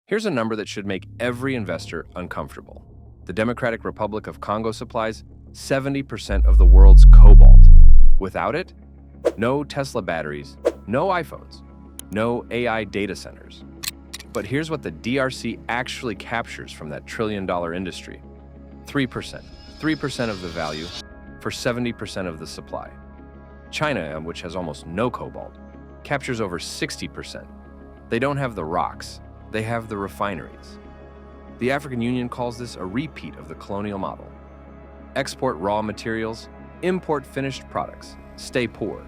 Here's a number that should make every investor uncomfortable. The Democratic Republic of Congo supplies 70% of the world's cobalt. Without it, no Tesla batteries, no iPhones, no AI data centers. But here's what the DRC actually captures from that trillion-dollar industry. 3%. 3% of the value for 70% of the supply. China, which has almost no cobalt, captures over 60%. They don't have the rocks, they have the refineries. The African Union calls this a repeat of the colonial model. Export raw materials, import finished products, stay poor.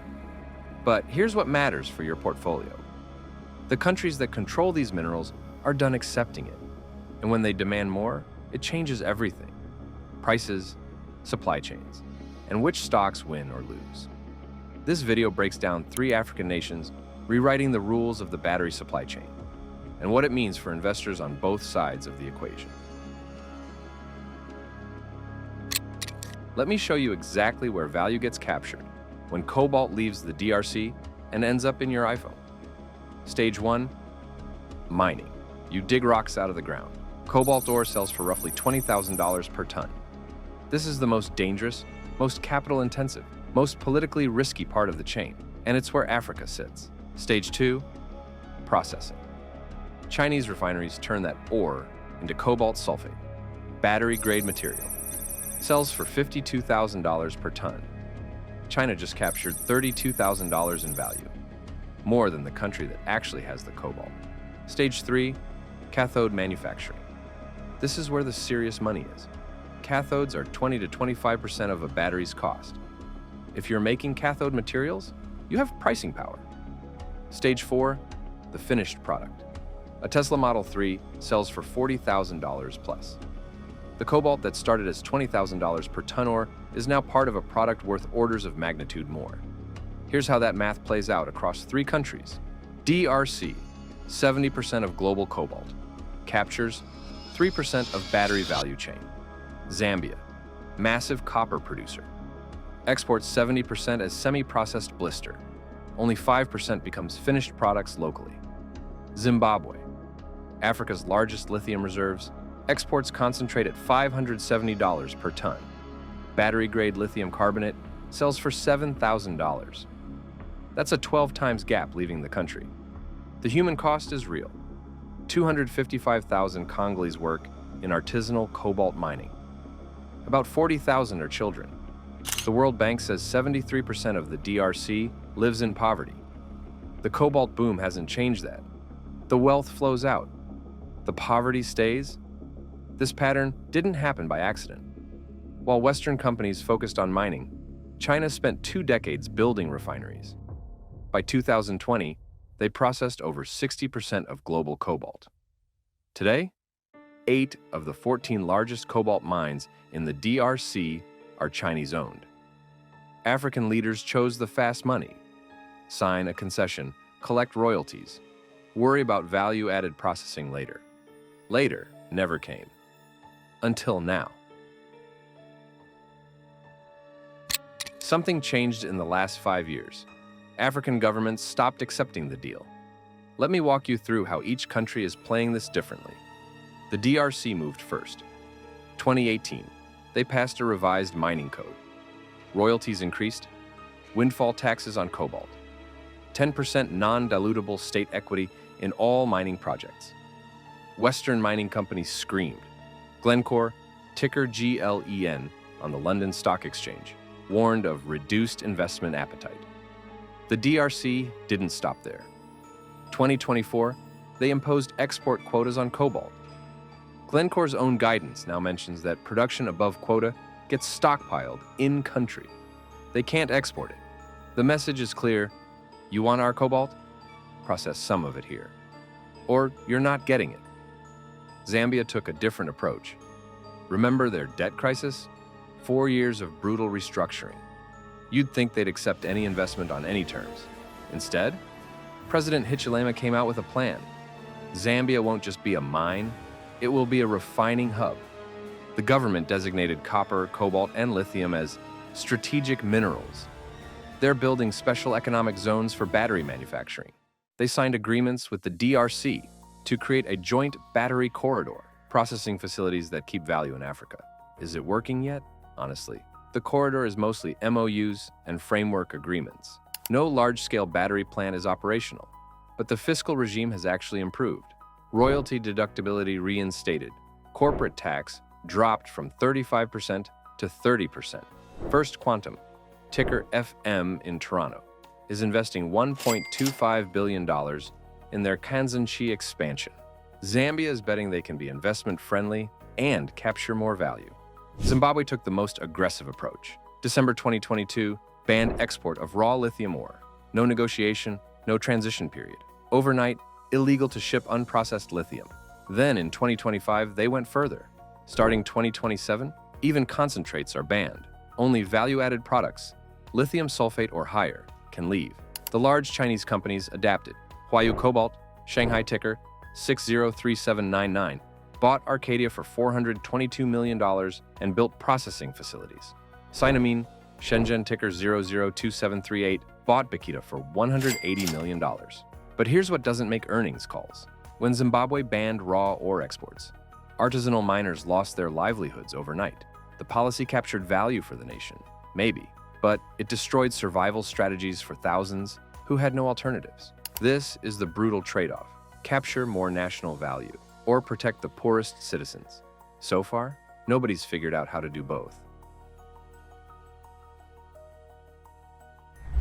But here's what matters for your portfolio. The countries that control these minerals are done accepting it. And when they demand more, it changes everything. Prices, supply chains, and which stocks win or lose. This video breaks down 3 African nations rewriting the rules of the battery supply chain and what it means for investors on both sides of the equation. Let me show you exactly where value gets captured when cobalt leaves the DRC and ends up in your iPhone. Stage 1, mining. You dig rocks out of the ground. Cobalt ore sells for roughly $20,000 per ton. This is the most dangerous, most capital-intensive, most politically risky part of the chain, and it's where Africa sits. Stage 2, processing. Chinese refineries turn that ore into cobalt sulfate, battery-grade material. Sells for $52,000 per ton. China just captured $32,000 in value, more than the country that actually has the cobalt. Stage 3, cathode manufacturing. This is where the serious money is. Cathodes are 20 to 25% of a battery's cost. If you're making cathode materials, you have pricing power. Stage 4, the finished product. A Tesla Model 3 sells for $40,000 plus. The cobalt that started as $20,000 per ton ore is now part of a product worth orders of magnitude more. Here's how that math plays out across 3 countries. DRC, 70% of global cobalt, captures 3% of battery value chain. Zambia, massive copper producer, exports 70% as semi-processed blister. Only 5% becomes finished products locally. Zimbabwe, Africa's largest lithium reserves, exports concentrate at $570 per ton. Battery-grade lithium carbonate sells for $7,000. That's a 12 times gap leaving the country. The human cost is real. 255,000 Congolese work in artisanal cobalt mining. About 40,000 are children. The World Bank says 73% of the DRC lives in poverty. The cobalt boom hasn't changed that. The wealth flows out. The poverty stays. This pattern didn't happen by accident. While Western companies focused on mining, China spent 2 decades building refineries. By 2020, they processed over 60% of global cobalt. Today, 8 of the 14 largest cobalt mines in the DRC are Chinese-owned. African leaders chose the fast money. Sign a concession, collect royalties, worry about value-added processing later. Later never came. Until now. Something changed in the last 5 years. African governments stopped accepting the deal. Let me walk you through how each country is playing this differently. The DRC moved first. 2018, they passed a revised mining code. Royalties increased, windfall taxes on cobalt, 10% non-dilutable state equity in all mining projects. Western mining companies screamed. Glencore, ticker GLEN on the London Stock Exchange, warned of reduced investment appetite. The DRC didn't stop there. 2024, they imposed export quotas on cobalt. Glencore's own guidance now mentions that production above quota gets stockpiled in-country. They can't export it. The message is clear: you want our cobalt? Process some of it here. Or you're not getting it. Zambia took a different approach. Remember their debt crisis? 4 years of brutal restructuring. You'd think they'd accept any investment on any terms. Instead, President Hichilema came out with a plan. Zambia won't just be a mine, it will be a refining hub. The government designated copper, cobalt, and lithium as strategic minerals. They're building special economic zones for battery manufacturing. They signed agreements with the DRC to create a joint battery corridor, processing facilities that keep value in Africa. Is it working yet? Honestly, the corridor is mostly MOUs and framework agreements. No large-scale battery plant is operational, but the fiscal regime has actually improved. Royalty deductibility reinstated. Corporate tax dropped from 35% to 30%. First Quantum, ticker FM in Toronto, is investing $1.25 billion in their Kansanshi expansion. Zambia is betting they can be investment-friendly and capture more value. Zimbabwe took the most aggressive approach. December 2022 banned export of raw lithium ore. No negotiation, no transition period. Overnight, illegal to ship unprocessed lithium. Then in 2025, they went further. Starting 2027, even concentrates are banned. Only value-added products, lithium sulfate or higher, can leave. The large Chinese companies adapted. Huayu Cobalt, Shanghai ticker 603799, bought Arcadia for $422 million and built processing facilities. Sinamine, Shenzhen ticker 002738, bought Bakita for $180 million. But here's what doesn't make earnings calls. When Zimbabwe banned raw ore exports, artisanal miners lost their livelihoods overnight. The policy captured value for the nation, maybe, but it destroyed survival strategies for thousands who had no alternatives. This is the brutal trade-off. Capture more national value or protect the poorest citizens. So far, nobody's figured out how to do both.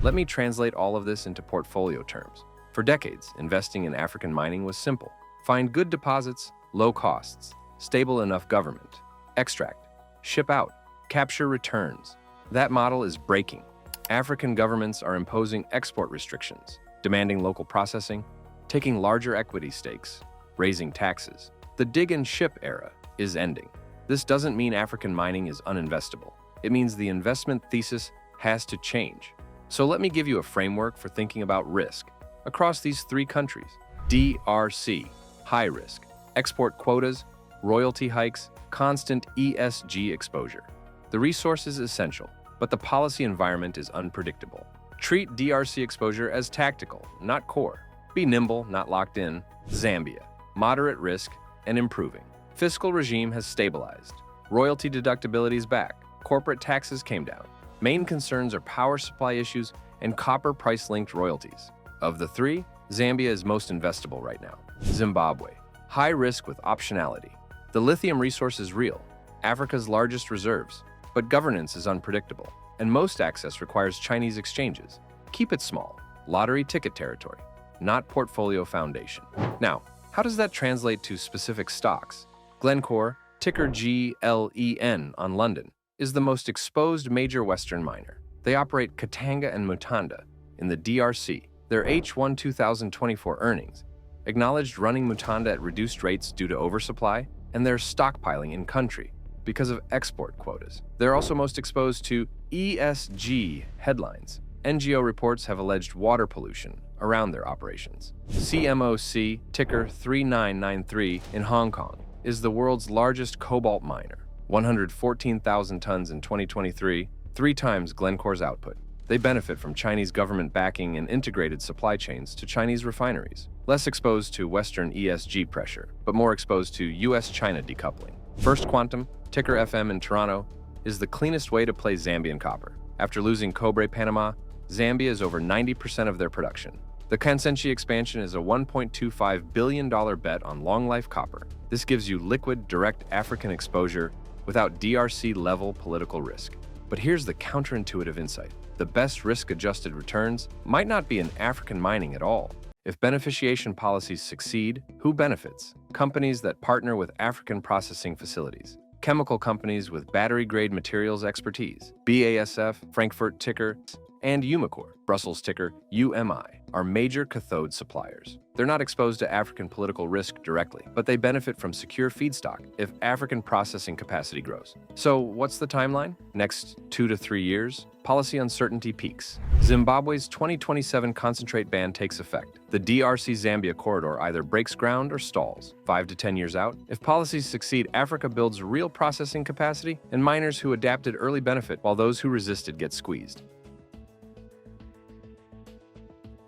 Let me translate all of this into portfolio terms. For decades, investing in African mining was simple. Find good deposits, low costs, stable enough government, extract, ship out, capture returns. That model is breaking. African governments are imposing export restrictions, demanding local processing, taking larger equity stakes, raising taxes. The dig and ship era is ending. This doesn't mean African mining is uninvestable. It means the investment thesis has to change. So let me give you a framework for thinking about risk across these three countries. DRC, high risk, export quotas, royalty hikes, constant ESG exposure. The resource is essential, but the policy environment is unpredictable. Treat DRC exposure as tactical, not core. Be nimble, not locked in. Zambia, moderate risk and improving. Fiscal regime has stabilized. Royalty deductibility is back. Corporate taxes came down. Main concerns are power supply issues and copper price-linked royalties. Of the three, Zambia is most investable right now. Zimbabwe, high risk with optionality. The lithium resource is real, Africa's largest reserves, but governance is unpredictable, and most access requires Chinese exchanges. Keep it small, lottery ticket territory, not portfolio foundation. Now, how does that translate to specific stocks? Glencore, ticker GLEN on London, is the most exposed major Western miner. They operate Katanga and Mutanda in the DRC. Their H1 2024 earnings acknowledged running Mutanda at reduced rates due to oversupply and their stockpiling in country because of export quotas. They're also most exposed to ESG headlines. NGO reports have alleged water pollution around their operations. CMOC, ticker 3993 in Hong Kong, is the world's largest cobalt miner. 114,000 tons in 2023, 3 times Glencore's output. They benefit from Chinese government backing and integrated supply chains to Chinese refineries. Less exposed to Western ESG pressure, but more exposed to US-China decoupling. First Quantum, ticker FM in Toronto, is the cleanest way to play Zambian copper. After losing Cobre Panama, Zambia is over 90% of their production. The Kansanshi expansion is a $1.25 billion bet on long-life copper. This gives you liquid, direct African exposure without DRC-level political risk. But here's the counterintuitive insight. The best risk-adjusted returns might not be in African mining at all. If beneficiation policies succeed, who benefits? Companies that partner with African processing facilities. Chemical companies with battery-grade materials expertise. BASF, Frankfurt ticker, and Umicore, Brussels ticker UMI, are major cathode suppliers. They're not exposed to African political risk directly, but they benefit from secure feedstock if African processing capacity grows. So what's the timeline? Next 2 to 3 years? Policy uncertainty peaks. Zimbabwe's 2027 concentrate ban takes effect. The DRC-Zambia corridor either breaks ground or stalls. 5 to 10 years out, if policies succeed, Africa builds real processing capacity, and miners who adapted early benefit while those who resisted get squeezed.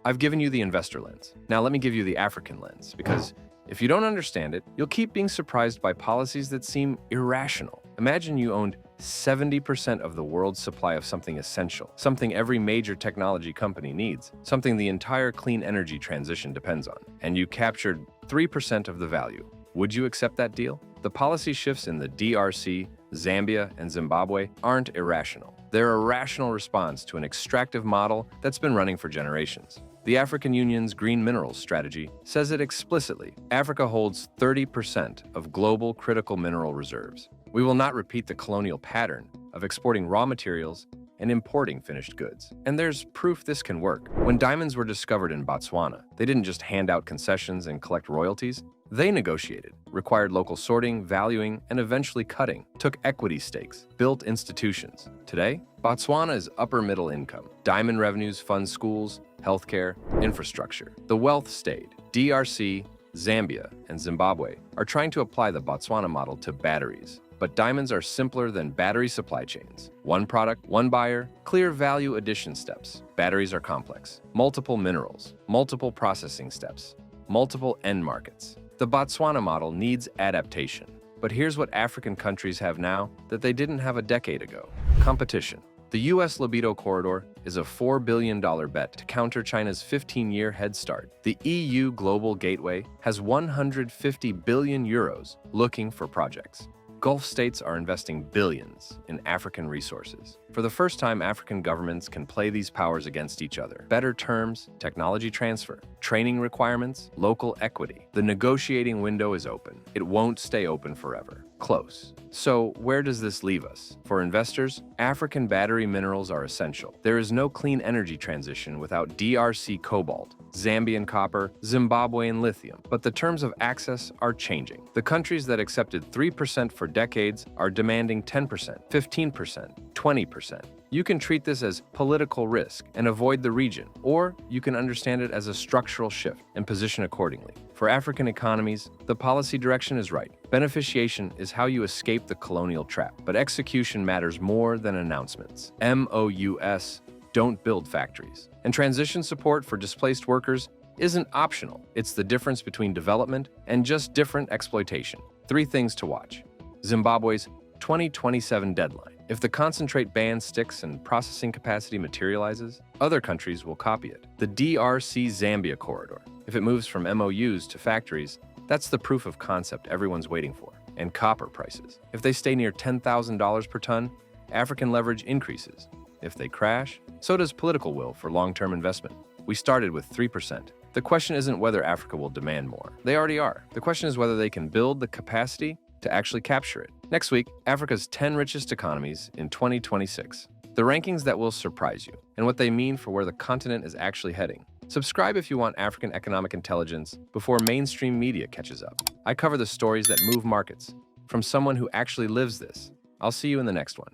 I've given you the investor lens. Now let me give you the African lens, because If you don't understand it, you'll keep being surprised by policies that seem irrational. Imagine you owned 70% of the world's supply of something essential, something every major technology company needs, something the entire clean energy transition depends on, and you captured 3% of the value. Would you accept that deal? The policy shifts in the DRC, Zambia, and Zimbabwe aren't irrational. They're a rational response to an extractive model that's been running for generations. The African Union's Green Minerals Strategy says it explicitly. Africa holds 30% of global critical mineral reserves. We will not repeat the colonial pattern of exporting raw materials and importing finished goods. And there's proof this can work. When diamonds were discovered in Botswana, they didn't just hand out concessions and collect royalties. They negotiated, required local sorting, valuing, and eventually cutting, took equity stakes, built institutions. Today, Botswana is upper middle income. Diamond revenues fund schools, healthcare, infrastructure. The wealth stayed. DRC, Zambia, and Zimbabwe are trying to apply the Botswana model to batteries. But diamonds are simpler than battery supply chains. One product, one buyer, clear value addition steps. Batteries are complex. Multiple minerals, multiple processing steps, multiple end markets. The Botswana model needs adaptation. But here's what African countries have now that they didn't have a decade ago. Competition. The U.S. Libido Corridor is a $4 billion bet to counter China's 15-year head start. The EU Global Gateway has 150 billion euros looking for projects. Gulf states are investing billions in African resources. For the first time, African governments can play these powers against each other. Better terms, technology transfer, training requirements, local equity. The negotiating window is open. It won't stay open forever. Close. So where does this leave us? For investors, African battery minerals are essential. There is no clean energy transition without DRC cobalt, Zambian copper, Zimbabwean lithium. But the terms of access are changing. The countries that accepted 3% for decades are demanding 10%, 15%, 20%. You can treat this as political risk and avoid the region, or you can understand it as a structural shift and position accordingly. For African economies, the policy direction is right. Beneficiation is how you escape the colonial trap, but execution matters more than announcements. MOUs don't build factories. And transition support for displaced workers isn't optional. It's the difference between development and just different exploitation. 3 things to watch. Zimbabwe's 2027 deadline. If the concentrate ban sticks and processing capacity materializes, other countries will copy it. The DRC-Zambia corridor. If it moves from MOUs to factories, that's the proof of concept everyone's waiting for. And copper prices. If they stay near $10,000 per ton, African leverage increases. If they crash, so does political will for long-term investment. We started with 3%. The question isn't whether Africa will demand more. They already are. The question is whether they can build the capacity to actually capture it. Next week, Africa's 10 richest economies in 2026. The rankings that will surprise you, and what they mean for where the continent is actually heading. Subscribe if you want African economic intelligence before mainstream media catches up. I cover the stories that move markets, from someone who actually lives this. I'll see you in the next one.